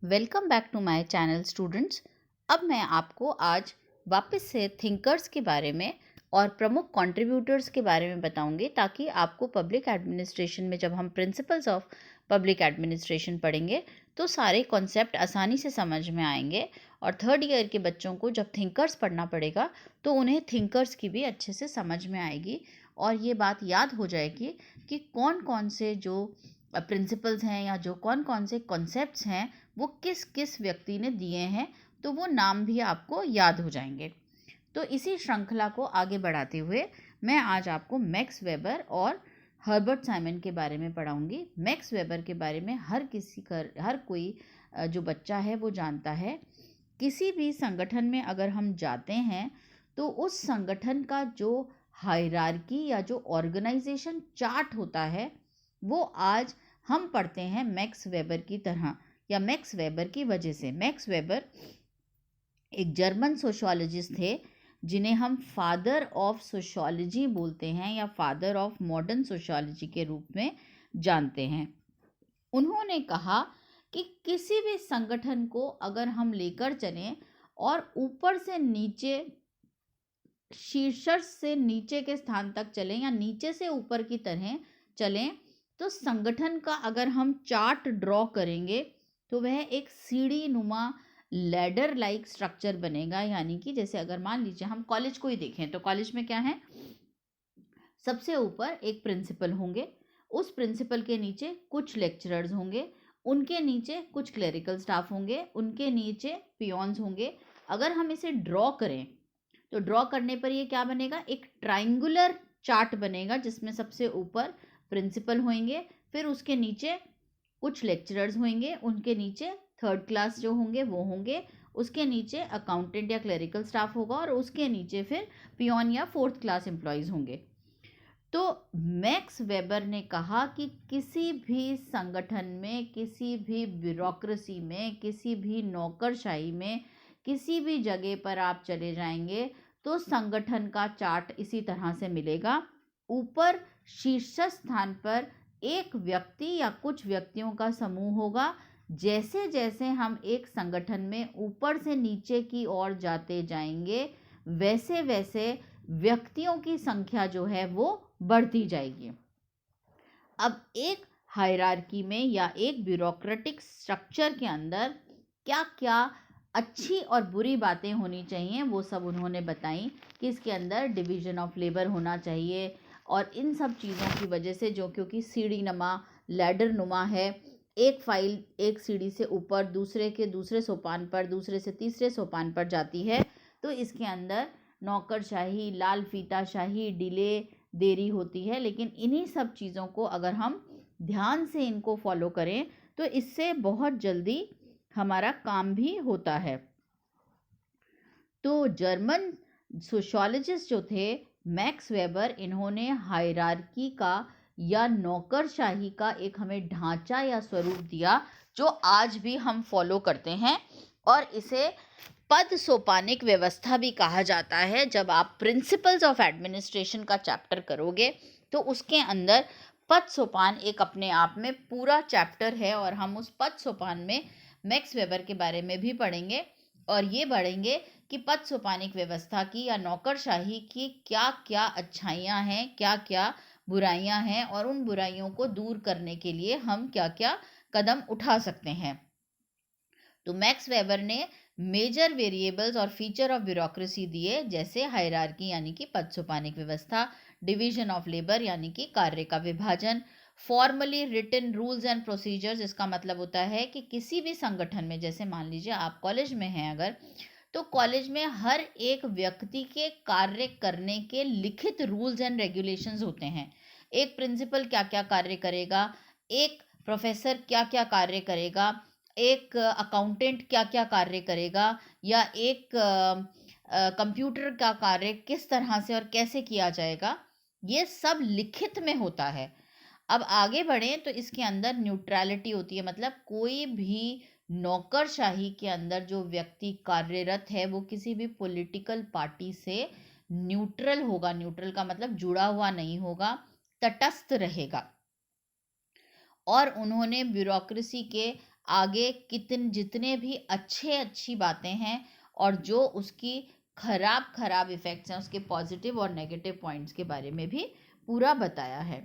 Welcome back to my channel students. अब मैं आपको आज वापस से थिंकर्स के बारे में और प्रमुख कंट्रीब्यूटर्स के बारे में बताऊंगी, ताकि आपको पब्लिक एडमिनिस्ट्रेशन में जब हम प्रिंसिपल्स ऑफ पब्लिक एडमिनिस्ट्रेशन पढ़ेंगे तो सारे कॉन्सेप्ट आसानी से समझ में आएंगे। और थर्ड ईयर के बच्चों को जब थिंकर्स पढ़ना पड़ेगा तो उन्हें थिंकर्स की भी अच्छे से समझ में आएगी और ये बात याद हो जाएगी कि कौन कौन से जो प्रिंसिपल्स हैं या जो कौन कौन से कॉन्सेप्ट्स हैं वो किस किस व्यक्ति ने दिए हैं, तो वो नाम भी आपको याद हो जाएंगे। तो इसी श्रृंखला को आगे बढ़ाते हुए मैं आज आपको मैक्स वेबर और हर्बर्ट साइमन के बारे में पढ़ाऊंगी। मैक्स वेबर के बारे में हर कोई जो बच्चा है वो जानता है। किसी भी संगठन में अगर हम जाते हैं तो उस संगठन का जो हायरार्की या जो ऑर्गेनाइजेशन चार्ट होता है वो आज हम पढ़ते हैं मैक्स वेबर की तरह या मैक्स वेबर की वजह से। मैक्स वेबर एक जर्मन सोशियोलॉजिस्ट थे जिन्हें हम फादर ऑफ सोशियोलॉजी बोलते हैं या फादर ऑफ मॉडर्न सोशियोलॉजी के रूप में जानते हैं। उन्होंने कहा कि किसी भी संगठन को अगर हम लेकर चलें और ऊपर से नीचे, शीर्ष से नीचे के स्थान तक चलें या नीचे से ऊपर की तरह चलें, तो संगठन का अगर हम चार्ट ड्रॉ करेंगे तो वह एक सीढ़ी नुमा लैडर लाइक स्ट्रक्चर बनेगा। यानी कि जैसे अगर मान लीजिए हम कॉलेज को ही देखें तो कॉलेज में क्या है, सबसे ऊपर एक प्रिंसिपल होंगे, उस प्रिंसिपल के नीचे कुछ लेक्चरर्स होंगे, उनके नीचे कुछ क्लरिकल स्टाफ होंगे, उनके नीचे पियोन्स होंगे। अगर हम इसे ड्रॉ करें तो ड्रॉ करने पर ये क्या बनेगा, एक ट्राइंगुलर चार्ट बनेगा जिसमें सबसे ऊपर प्रिंसिपल होंगे, फिर उसके नीचे कुछ लेक्चरर्स होंगे, उनके नीचे थर्ड क्लास जो होंगे वो होंगे, उसके नीचे अकाउंटेंट या क्लरिकल स्टाफ होगा और उसके नीचे फिर पियोन या फोर्थ क्लास एम्प्लॉयज़ होंगे। तो मैक्स वेबर ने कहा कि किसी भी संगठन में, किसी भी ब्यूरोक्रेसी में, किसी भी नौकरशाही में, किसी भी जगह पर आप चले जाएंगे तो संगठन का चार्ट इसी तरह से मिलेगा। ऊपर शीर्ष स्थान पर एक व्यक्ति या कुछ व्यक्तियों का समूह होगा। जैसे जैसे हम एक संगठन में ऊपर से नीचे की ओर जाते जाएंगे वैसे वैसे व्यक्तियों की संख्या जो है वो बढ़ती जाएगी। अब एक हायरार्की में या एक ब्यूरोक्रेटिक स्ट्रक्चर के अंदर क्या क्या अच्छी और बुरी बातें होनी चाहिए वो सब उन्होंने बताई कि इसके अंदर डिवीजन ऑफ लेबर होना चाहिए। और इन सब चीज़ों की वजह से, जो क्योंकि सीढ़ी नुमा लैडर नुमा है, एक फाइल एक सीढ़ी से ऊपर दूसरे के दूसरे सोपान पर, दूसरे से तीसरे सोपान पर जाती है, तो इसके अंदर नौकरशाही, लाल फीताशाही, डिले, देरी होती है। लेकिन इन्हीं सब चीज़ों को अगर हम ध्यान से इनको फॉलो करें तो इससे बहुत जल्दी हमारा काम भी होता है। तो जर्मन सोशियोलॉजिस्ट जो थे मैक्स वेबर, इन्होंने हायरार्की का या नौकरशाही का एक हमें ढांचा या स्वरूप दिया जो आज भी हम फॉलो करते हैं, और इसे पद सोपानिक व्यवस्था भी कहा जाता है। जब आप प्रिंसिपल्स ऑफ एडमिनिस्ट्रेशन का चैप्टर करोगे तो उसके अंदर पद सोपान एक अपने आप में पूरा चैप्टर है, और हम उस पद सोपान में मैक्स वेबर के बारे में भी पढ़ेंगे और ये पढ़ेंगे कि पद सोपानिक व्यवस्था की या नौकरशाही की क्या क्या अच्छाइयाँ हैं, क्या क्या बुराइयाँ हैं, और उन बुराइयों को दूर करने के लिए हम क्या क्या कदम उठा सकते हैं। तो मैक्स वेबर ने मेजर वेरिएबल्स और फीचर ऑफ ब्यूरोक्रेसी दिए, जैसे हायरार्की यानी कि पद सोपानिक व्यवस्था, डिवीजन ऑफ लेबर यानी कि कार्य का विभाजन, formally written rules and procedures. इसका मतलब होता है कि किसी भी संगठन में, जैसे मान लीजिए आप कॉलेज में हैं अगर, तो कॉलेज में हर एक व्यक्ति के कार्य करने के लिखित रूल्स एंड रेगुलेशंस होते हैं। एक प्रिंसिपल क्या क्या कार्य करेगा, एक प्रोफेसर क्या क्या कार्य करेगा, एक अकाउंटेंट क्या क्या कार्य करेगा, या एक कंप्यूटर का कार्य किस तरह से और कैसे किया जाएगा, ये सब लिखित में होता है। अब आगे बढ़ें तो इसके अंदर न्यूट्रलिटी होती है, मतलब कोई भी नौकरशाही के अंदर जो व्यक्ति कार्यरत है वो किसी भी पॉलिटिकल पार्टी से न्यूट्रल होगा। न्यूट्रल का मतलब जुड़ा हुआ नहीं होगा, तटस्थ रहेगा। और उन्होंने ब्यूरोक्रेसी के आगे जितने भी अच्छी बातें हैं और जो उसकी खराब इफ़ेक्ट्स हैं, उसके पॉजिटिव और नेगेटिव पॉइंट्स के बारे में भी पूरा बताया है।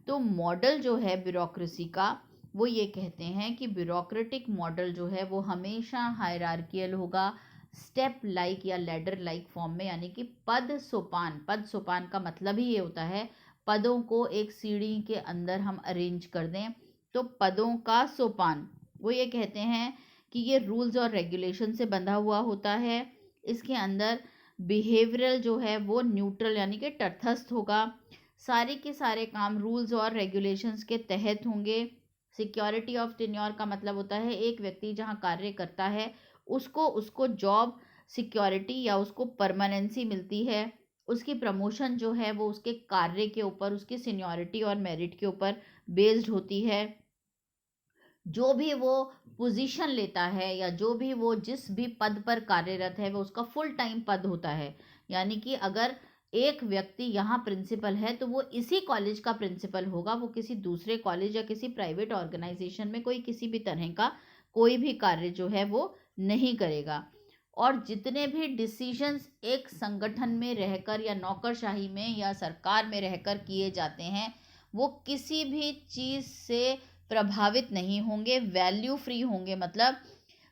तो मॉडल जो है ब्यूरोक्रेसी का, वो ये कहते हैं कि ब्यूरोक्रेटिक मॉडल जो है वो हमेशा हायरार्कियल होगा, स्टेप लाइक या लैडर लाइक फॉर्म में, यानी कि पद सोपान का मतलब ही ये होता है पदों को एक सीढ़ी के अंदर हम अरेंज कर दें, तो पदों का सोपान। वो ये कहते हैं कि ये रूल्स और रेगुलेशन से बंधा हुआ होता है। इसके अंदर बिहेवियरल जो है वो न्यूट्रल यानी कि तटस्थ होगा। सारे के सारे काम रूल्स और रेगुलेशंस के तहत होंगे। सिक्योरिटी ऑफ टेन्योर का मतलब होता है एक व्यक्ति जहाँ कार्य करता है उसको जॉब सिक्योरिटी या उसको परमानेंसी मिलती है। उसकी प्रमोशन जो है वो उसके कार्य के ऊपर, उसकी सीनियरिटी और मेरिट के ऊपर बेस्ड होती है। जो भी वो पोजीशन लेता है या जो भी वो जिस भी पद पर कार्यरत है वो उसका फुल टाइम पद होता है। यानी कि अगर एक व्यक्ति यहाँ प्रिंसिपल है तो वो इसी कॉलेज का प्रिंसिपल होगा, वो किसी दूसरे कॉलेज या किसी प्राइवेट ऑर्गेनाइजेशन में कोई किसी भी तरह का कोई भी कार्य जो है वो नहीं करेगा। और जितने भी डिसीजंस एक संगठन में रहकर या नौकरशाही में या सरकार में रहकर किए जाते हैं वो किसी भी चीज़ से प्रभावित नहीं होंगे, वैल्यू फ्री होंगे। मतलब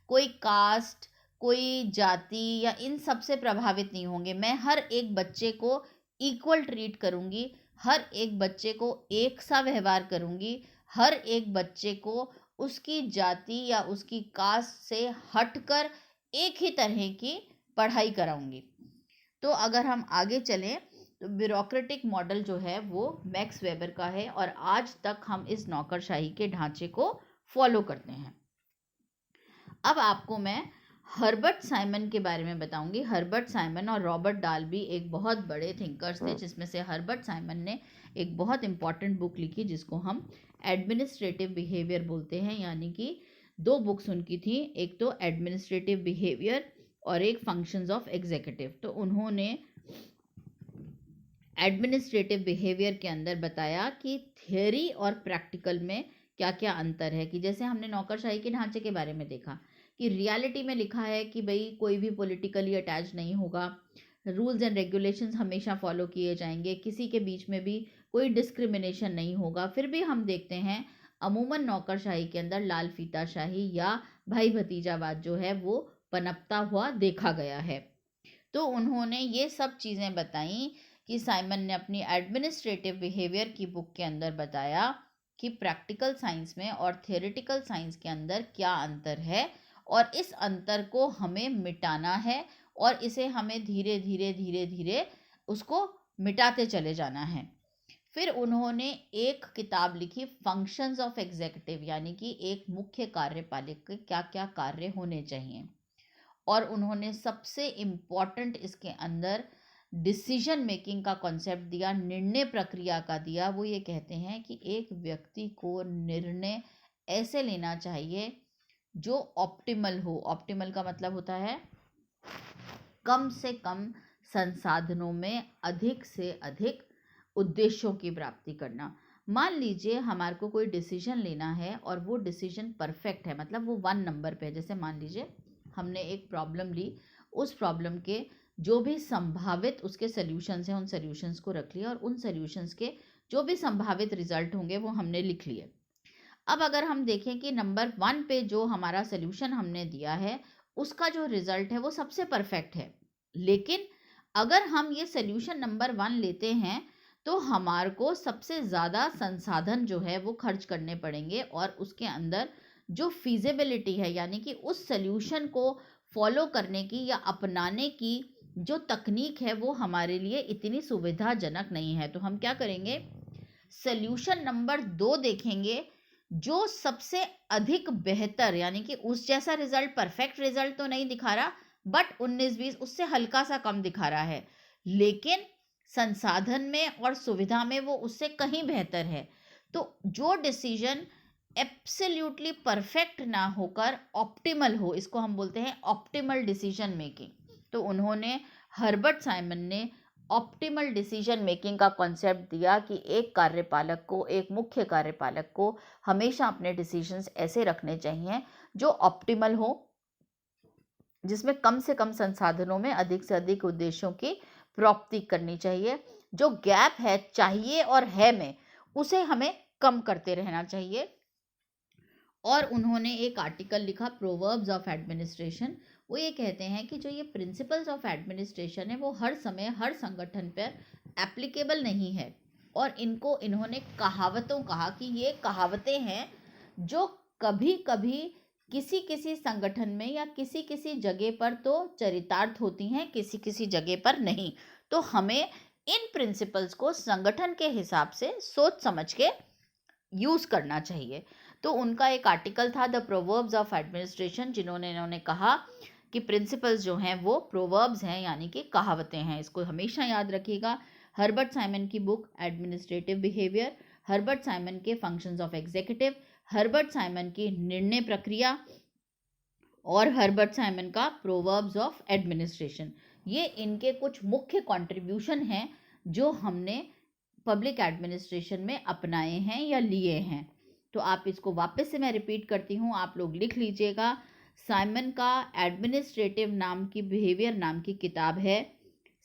कोई कास्ट, कोई जाति या इन सब से प्रभावित नहीं होंगे। मैं हर एक बच्चे को इक्वल ट्रीट करूँगी, हर एक बच्चे को एक सा व्यवहार करूँगी, हर एक बच्चे को उसकी जाति या उसकी कास्ट से हटकर एक ही तरह की पढ़ाई कराऊँगी। तो अगर हम आगे चलें तो ब्यूरोक्रेटिक मॉडल जो है वो मैक्स वेबर का है और आज तक हम इस नौकरशाही के ढांचे को फॉलो करते हैं। अब आपको मैं हर्बर्ट साइमन के बारे में बताऊंगी। हर्बर्ट साइमन और रॉबर्ट डाल्बी एक बहुत बड़े थिंकर्स थे, जिसमें से हर्बर्ट साइमन ने एक बहुत इंपॉर्टेंट बुक लिखी जिसको हम एडमिनिस्ट्रेटिव बिहेवियर बोलते हैं। यानी कि 2 बुक्स उनकी थी, एक तो एडमिनिस्ट्रेटिव बिहेवियर और एक फंक्शंस ऑफ एग्जीक्यूटिव। तो उन्होंने एडमिनिस्ट्रेटिव बिहेवियर के अंदर बताया कि थियरी और प्रैक्टिकल में क्या क्या अंतर है। कि जैसे हमने नौकरशाही के ढांचे के बारे में देखा कि रियलिटी में लिखा है कि भाई कोई भी पॉलिटिकली अटैच नहीं होगा, रूल्स एंड रेगुलेशंस हमेशा फॉलो किए जाएंगे, किसी के बीच में भी कोई डिस्क्रिमिनेशन नहीं होगा। फिर भी हम देखते हैं अमूमन नौकरशाही के अंदर लाल फीताशाही या भाई भतीजावाद जो है वो पनपता हुआ देखा गया है। तो उन्होंने ये सब चीज़ें बताई कि साइमन ने अपनी एडमिनिस्ट्रेटिव बिहेवियर की बुक के अंदर बताया कि प्रैक्टिकल साइंस में और थियोरेटिकल साइंस के अंदर क्या अंतर है और इस अंतर को हमें मिटाना है और इसे हमें धीरे धीरे उसको मिटाते चले जाना है। फिर उन्होंने एक किताब लिखी फंक्शंस ऑफ एग्जीक्यूटिव, यानी कि एक मुख्य कार्यपालिक के क्या क्या कार्य होने चाहिए। और उन्होंने सबसे इम्पॉर्टेंट इसके अंदर डिसीजन मेकिंग का कॉन्सेप्ट दिया, निर्णय प्रक्रिया का दिया। वो ये कहते हैं कि एक व्यक्ति को निर्णय ऐसे लेना चाहिए जो ऑप्टिमल हो। ऑप्टिमल का मतलब होता है कम से कम संसाधनों में अधिक से अधिक उद्देश्यों की प्राप्ति करना। मान लीजिए हमारे को कोई डिसीजन लेना है और वो डिसीजन परफेक्ट है, मतलब वो 1 नंबर पे है। जैसे मान लीजिए हमने एक प्रॉब्लम ली, उस प्रॉब्लम के जो भी संभावित उसके सॉल्यूशंस हैं उन सॉल्यूशंस को रख लिया और उन सॉल्यूशंस के जो भी संभावित रिजल्ट होंगे वो हमने लिख लिए। अब अगर हम देखें कि नंबर 1 पे जो हमारा सॉल्यूशन हमने दिया है उसका जो रिजल्ट है वो सबसे परफेक्ट है, लेकिन अगर हम ये सॉल्यूशन नंबर 1 लेते हैं तो हमारे को सबसे ज़्यादा संसाधन जो है वो खर्च करने पड़ेंगे और उसके अंदर जो फिजिबिलिटी है यानी कि उस सॉल्यूशन को फॉलो करने की या अपनाने की जो तकनीक है वो हमारे लिए इतनी सुविधाजनक नहीं है। तो हम क्या करेंगे, सॉल्यूशन नंबर 2 देखेंगे जो सबसे अधिक बेहतर, यानी कि उस जैसा रिजल्ट, परफेक्ट रिजल्ट तो नहीं दिखा रहा बट 19-20 उससे हल्का सा कम दिखा रहा है, लेकिन संसाधन में और सुविधा में वो उससे कहीं बेहतर है। तो जो डिसीजन एब्सोल्युटली परफेक्ट ना होकर ऑप्टिमल हो, इसको हम बोलते हैं ऑप्टिमल डिसीजन मेकिंग। तो उन्होंने, हर्बर्ट साइमन ने ऑप्टिमल डिसीजन मेकिंग का कॉन्सेप्ट दिया कि एक कार्यपालक को, एक मुख्य कार्यपालक को हमेशा अपने डिसीजंस ऐसे रखने चाहिए जो ऑप्टिमल हो, जिसमें कम से कम संसाधनों में अधिक से अधिक उद्देश्यों की प्राप्ति करनी चाहिए। जो गैप है चाहिए और है में, उसे हमें कम करते रहना चाहिए। और उन्होंने एक आर्टिकल लिखा प्रोवर्ब्स ऑफ एडमिनिस्ट्रेशन। वो ये कहते हैं कि जो ये प्रिंसिपल्स ऑफ एडमिनिस्ट्रेशन है वो हर समय हर संगठन पर एप्लीकेबल नहीं है, और इन्होंने कहावतों कहा कि ये कहावतें हैं जो कभी कभी किसी किसी संगठन में या किसी किसी जगह पर तो चरितार्थ होती हैं, किसी किसी जगह पर नहीं। तो हमें इन प्रिंसिपल्स को संगठन के हिसाब से सोच समझ के यूज करना चाहिए। तो उनका एक आर्टिकल था द प्रोवर्ब्स ऑफ एडमिनिस्ट्रेशन, इन्होंने कहा कि प्रिंसिपल्स जो हैं वो प्रोवर्ब्स हैं, यानी कि कहावतें हैं। इसको हमेशा याद रखिएगा। हर्बर्ट साइमन की book administrative behaviour, Herbert Simon के functions of executive, Herbert Simon की निर्णय प्रक्रिया और हर्बर्ट साइमन का प्रोवर्ब्स ऑफ एडमिनिस्ट्रेशन, ये इनके कुछ मुख्य कंट्रीब्यूशन हैं जो हमने पब्लिक एडमिनिस्ट्रेशन में अपनाए हैं या लिए हैं। तो आप इसको वापस से मैं रिपीट करती हूँ, आप लोग लिख लीजिएगा। साइमन का एडमिनिस्ट्रेटिव नाम की बिहेवियर नाम की किताब है,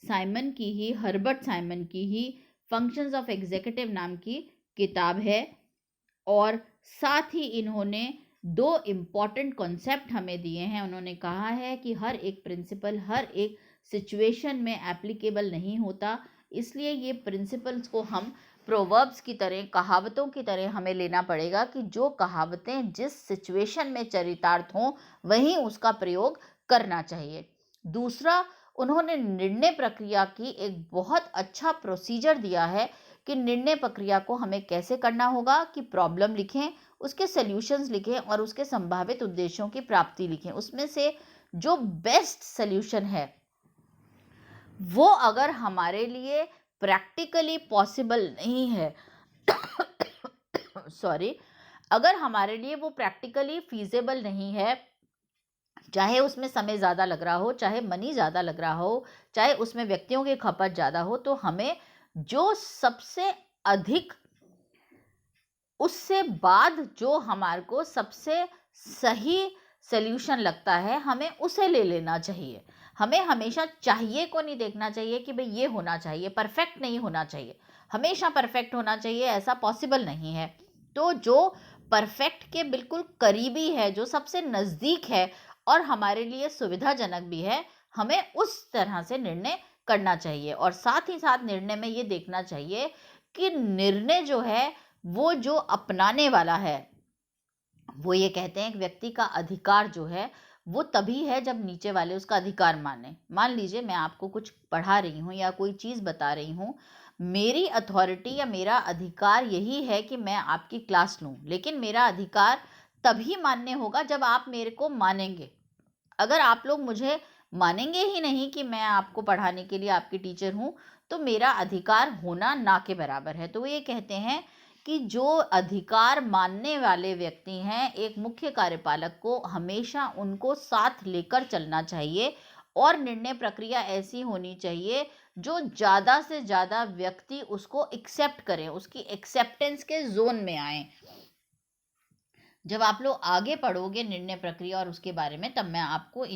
साइमन की ही, हर्बर्ट साइमन की ही फंक्शंस ऑफ एग्जीक्यूटिव नाम की किताब है। और साथ ही इन्होंने 2 इम्पॉर्टेंट कॉन्सेप्ट हमें दिए हैं। उन्होंने कहा है कि हर एक प्रिंसिपल हर एक सिचुएशन में एप्लीकेबल नहीं होता, इसलिए ये प्रिंसिपल्स को हम प्रोवर्ब्स की तरह, कहावतों की तरह हमें लेना पड़ेगा कि जो कहावतें जिस सिचुएशन में चरितार्थ हों वहीं उसका प्रयोग करना चाहिए। दूसरा, उन्होंने निर्णय प्रक्रिया की एक बहुत अच्छा प्रोसीजर दिया है कि निर्णय प्रक्रिया को हमें कैसे करना होगा, कि प्रॉब्लम लिखें, उसके सॉल्यूशंस लिखें और उसके संभावित उद्देश्यों की प्राप्ति लिखें। उसमें से जो बेस्ट सॉल्यूशन है वो अगर हमारे लिए प्रैक्टिकली पॉसिबल नहीं है सॉरी, अगर हमारे लिए वो प्रैक्टिकली फीजिबल नहीं है, चाहे उसमें समय ज़्यादा लग रहा हो, चाहे मनी ज़्यादा लग रहा हो, चाहे उसमें व्यक्तियों की खपत ज़्यादा हो, तो हमें जो सबसे अधिक, उससे बाद जो हमारे को सबसे सही सल्यूशन लगता है, हमें उसे ले लेना चाहिए। हमें हमेशा चाहिए को नहीं देखना चाहिए कि भाई ये होना चाहिए, परफेक्ट नहीं होना चाहिए। हमेशा परफेक्ट होना चाहिए ऐसा पॉसिबल नहीं है। तो जो परफेक्ट के बिल्कुल करीबी है, जो सबसे नज़दीक है और हमारे लिए सुविधाजनक भी है, हमें उस तरह से निर्णय करना चाहिए। और साथ ही साथ निर्णय में ये देखना चाहिए कि निर्णय जो है वो जो अपनाने वाला है, वो ये कहते हैं कि व्यक्ति का अधिकार जो है वो तभी है जब नीचे वाले उसका अधिकार माने। मान लीजिए मैं आपको कुछ पढ़ा रही हूँ या कोई चीज़ बता रही हूँ, मेरी अथॉरिटी या मेरा अधिकार यही है कि मैं आपकी क्लास लूँ, लेकिन मेरा अधिकार तभी मान्य होगा जब आप मेरे को मानेंगे। अगर आप लोग मुझे मानेंगे ही नहीं कि मैं आपको पढ़ाने के लिए आपकी टीचर हूँ, तो मेरा अधिकार होना ना के बराबर है। तो वो ये कहते हैं कि जो अधिकार मानने वाले व्यक्ति हैं, एक मुख्य कार्यपालक को हमेशा उनको साथ लेकर चलना चाहिए और निर्णय प्रक्रिया ऐसी होनी चाहिए जो ज़्यादा से ज़्यादा व्यक्ति उसको एक्सेप्ट करें, उसकी एक्सेप्टेंस के जोन में आए। जब आप लोग आगे पढ़ोगे निर्णय प्रक्रिया और उसके बारे में, तब मैं आपको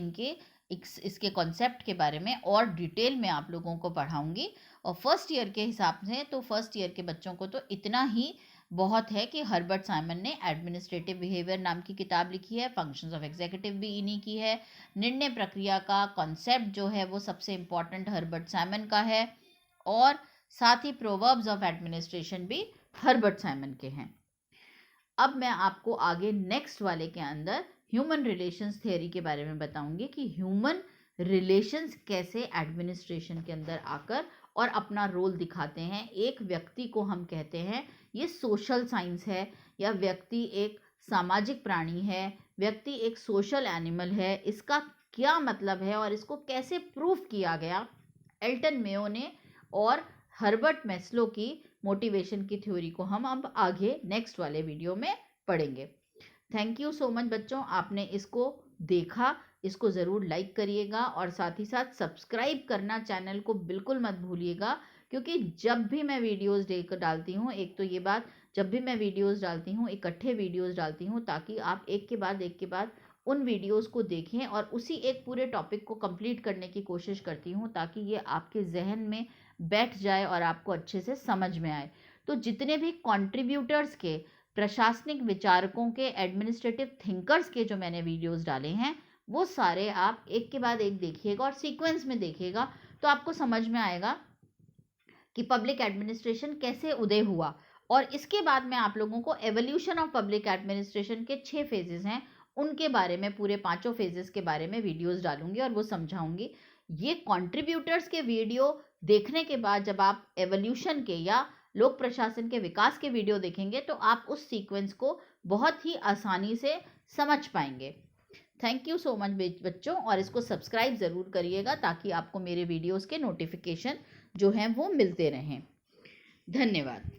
इसके कॉन्सेप्ट के बारे में और डिटेल में आप लोगों को पढ़ाऊंगी। और फर्स्ट ईयर के हिसाब से तो फर्स्ट ईयर के बच्चों को तो इतना ही बहुत है कि हर्बर्ट साइमन ने एडमिनिस्ट्रेटिव बिहेवियर नाम की किताब लिखी है, फंक्शंस ऑफ एग्जीक्यूटिव भी इन्हीं की है, निर्णय प्रक्रिया का कॉन्सेप्ट जो है वो सबसे इम्पॉर्टेंट हर्बर्ट साइमन का है, और साथ ही प्रोवर्ब्स ऑफ एडमिनिस्ट्रेशन भी हर्बर्ट साइमन के हैं। अब मैं आपको आगे नेक्स्ट वाले के अंदर ह्यूमन रिलेशंस थ्योरी के बारे में बताऊंगी कि ह्यूमन रिलेशंस कैसे एडमिनिस्ट्रेशन के अंदर आकर और अपना रोल दिखाते हैं। एक व्यक्ति को हम कहते हैं ये सोशल साइंस है, या व्यक्ति एक सामाजिक प्राणी है, व्यक्ति एक सोशल एनिमल है। इसका क्या मतलब है और इसको कैसे प्रूफ किया गया, एल्टन मेयो ने और हर्बर्ट मैस्लो की मोटिवेशन की थ्योरी को हम अब आगे नेक्स्ट वाले वीडियो में पढ़ेंगे। थैंक यू सो मच बच्चों, आपने इसको देखा। इसको ज़रूर लाइक करिएगा और साथ ही साथ सब्सक्राइब करना चैनल को बिल्कुल मत भूलिएगा, क्योंकि जब भी मैं वीडियोस डालती हूँ, एक तो ये बात, जब भी मैं वीडियोस डालती हूँ इकट्ठे वीडियोस डालती हूँ ताकि आप एक के बाद उन वीडियोस को देखें और उसी एक पूरे टॉपिक को कंप्लीट करने की कोशिश करती हूँ ताकि ये आपके जहन में बैठ जाए और आपको अच्छे से समझ में आए। तो जितने भी कंट्रीब्यूटर्स के, प्रशासनिक विचारकों के, एडमिनिस्ट्रेटिव थिंकर्स के जो मैंने वीडियोस डाले हैं वो सारे आप एक के बाद एक देखिएगा और सीक्वेंस में देखिएगा, तो आपको समझ में आएगा कि पब्लिक एडमिनिस्ट्रेशन कैसे उदय हुआ। और इसके बाद मैं आप लोगों को एवोल्यूशन ऑफ पब्लिक एडमिनिस्ट्रेशन के 6 फेजेस हैं, उनके बारे में, पूरे 5 फेजेस के बारे में वीडियोस डालूंगी और वो समझाऊंगी। ये कंट्रीब्यूटर्स के वीडियो देखने के बाद जब आप एवोल्यूशन के या लोक प्रशासन के विकास के वीडियो देखेंगे तो आप उस सीक्वेंस को बहुत ही आसानी से समझ पाएंगे। थैंक यू सो मच बच्चों, और इसको सब्सक्राइब ज़रूर करिएगा ताकि आपको मेरे वीडियोस के नोटिफिकेशन जो हैं वो मिलते रहें। धन्यवाद।